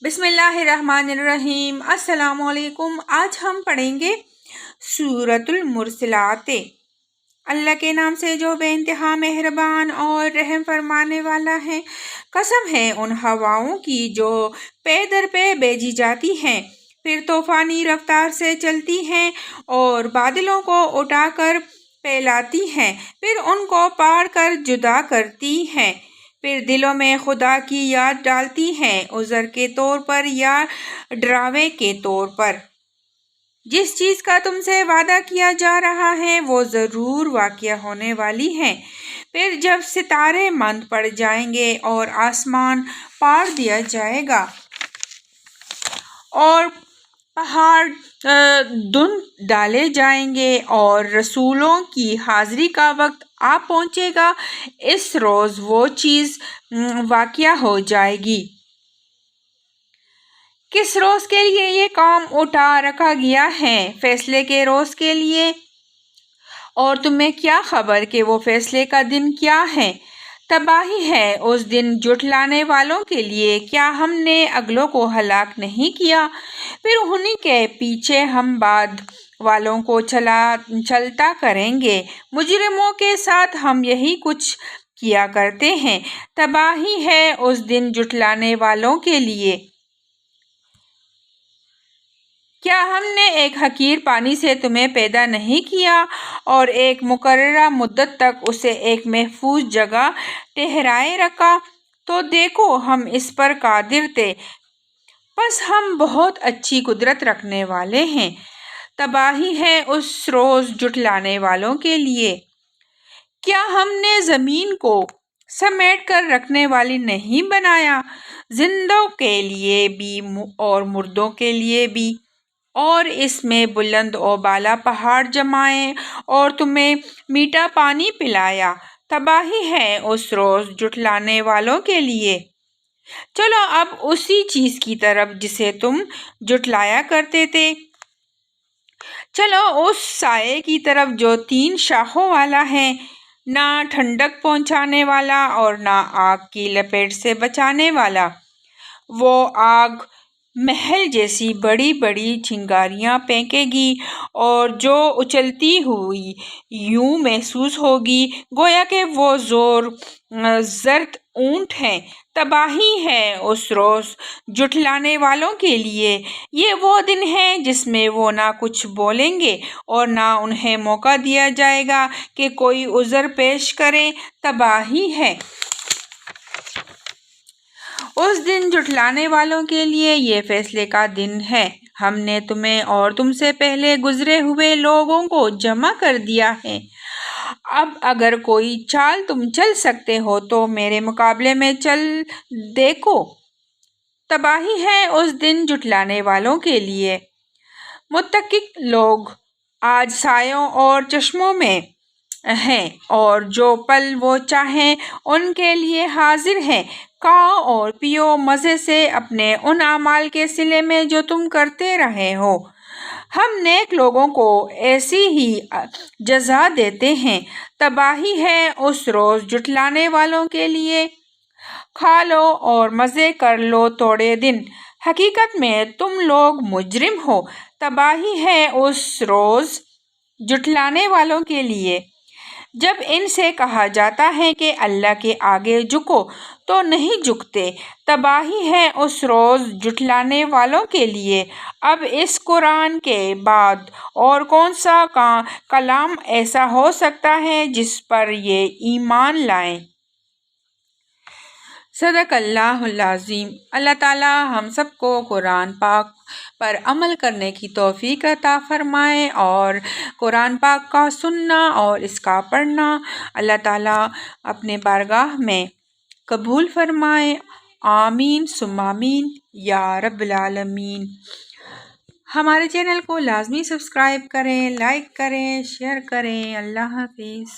بسم اللہ الرحمن الرحیم۔ السلام علیکم۔ آج ہم پڑھیں گے سورۃ المرسلات۔ اللہ کے نام سے جو بے انتہا مہربان اور رحم فرمانے والا ہے۔ قسم ہے ان ہواؤں کی جو پے در پے بھیجی جاتی ہیں، پھر طوفانی رفتار سے چلتی ہیں اور بادلوں کو اٹھا کر پھیلاتی ہیں، پھر ان کو پاڑ کر جدا کرتی ہیں، پھر دلوں میں خدا کی یاد ڈالتی ہیں، عذر کے طور پر یا ڈراوے کے طور پر۔ جس چیز کا تم سے وعدہ کیا جا رہا ہے وہ ضرور واقع ہونے والی ہے۔ پھر جب ستارے مند پڑ جائیں گے اور آسمان پاڑ دیا جائے گا اور پہاڑ دھند ڈالے جائیں گے اور رسولوں کی حاضری کا وقت آ پہنچے گا، اس روز وہ چیز واقع ہو جائے گی۔ کس روز کے لیے یہ کام اٹھا رکھا گیا ہے؟ فیصلے کے روز کے لیے۔ اور تمہیں کیا خبر کہ وہ فیصلے کا دن کیا ہے؟ تباہی ہے اس دن جھٹلانے والوں کے لیے۔ کیا ہم نے اگلوں کو ہلاک نہیں کیا؟ پھر انہی کے پیچھے ہم بعد والوں کو چلتا کریں گے۔ مجرموں کے ساتھ ہم یہی کچھ کیا کرتے ہیں۔ تباہی ہے اس دن جھٹلانے والوں کے لیے۔ کیا ہم نے ایک حقیر پانی سے تمہیں پیدا نہیں کیا اور ایک مقررہ مدت تک اسے ایک محفوظ جگہ ٹھہرائے رکھا؟ تو دیکھو ہم اس پر قادر تھے، پس ہم بہت اچھی قدرت رکھنے والے ہیں۔ تباہی ہے اس روز جھٹلانے والوں کے لیے۔ کیا ہم نے زمین کو سمیٹ کر رکھنے والی نہیں بنایا، زندوں کے لیے بھی اور مردوں کے لیے بھی، اور اس میں بلند و بالا پہاڑ جمائے اور تمہیں میٹھا پانی پلایا؟ تباہی ہے اس روز جھٹلانے والوں کے لیے۔ چلو اب اسی چیز کی طرف جسے تم جھٹلایا کرتے تھے، چلو اس سائے کی طرف جو 3 شاخوں والا ہے، نہ ٹھنڈک پہنچانے والا اور نہ آگ کی لپیٹ سے بچانے والا۔ وہ آگ محل جیسی بڑی بڑی چنگاریاں پھینکے گی اور جو اچھلتی ہوئی یوں محسوس ہوگی گویا کہ وہ زرد اونٹ ہے۔ تباہی ہے اس روز جھٹلانے والوں کے لیے۔ یہ وہ دن ہے جس میں وہ نہ کچھ بولیں گے اور نہ انہیں موقع دیا جائے گا کہ کوئی عذر پیش کریں۔ تباہی ہے اس دن جھٹلانے والوں کے لیے۔ یہ فیصلے کا دن ہے۔ ہم نے تمہیں اور تم سے پہلے گزرے ہوئے لوگوں کو جمع کر دیا ہے۔ اب اگر کوئی چال تم چل سکتے ہو تو میرے مقابلے میں چل دیکھو۔ تباہی ہے اس دن جھٹلانے والوں کے لیے۔ متقی لوگ آج سایوں اور چشموں میں ہیں اور جو پل وہ چاہیں ان کے لیے حاضر ہیں۔ کھاؤ اور پیو مزے سے اپنے ان اعمال کے صلے میں جو تم کرتے رہے ہو۔ ہم نیک لوگوں کو ایسی ہی جزا دیتے ہیں۔ تباہی ہے اس روز جھٹلانے والوں کے لیے۔ کھا لو اور مزے کر لو تھوڑے دن، حقیقت میں تم لوگ مجرم ہو۔ تباہی ہے اس روز جھٹلانے والوں کے لیے۔ جب ان سے کہا جاتا ہے کہ اللہ کے آگے جھکو تو نہیں جھکتے۔ تباہی ہے اس روز جھٹلانے والوں کے لیے۔ اب اس قرآن کے بعد اور کون سا کلام ایسا ہو سکتا ہے جس پر یہ ایمان لائیں؟ صدق اللہ العظیم۔ اللہ تعالی ہم سب کو قرآن پاک پر عمل کرنے کی توفیق عطا فرمائے اور قرآن پاک کا سننا اور اس کا پڑھنا اللہ تعالی اپنے بارگاہ میں قبول فرمائے۔ آمین ثم آمین یا رب العالمین۔ ہمارے چینل کو لازمی سبسکرائب کریں، لائک کریں، شیئر کریں۔ اللہ حافظ۔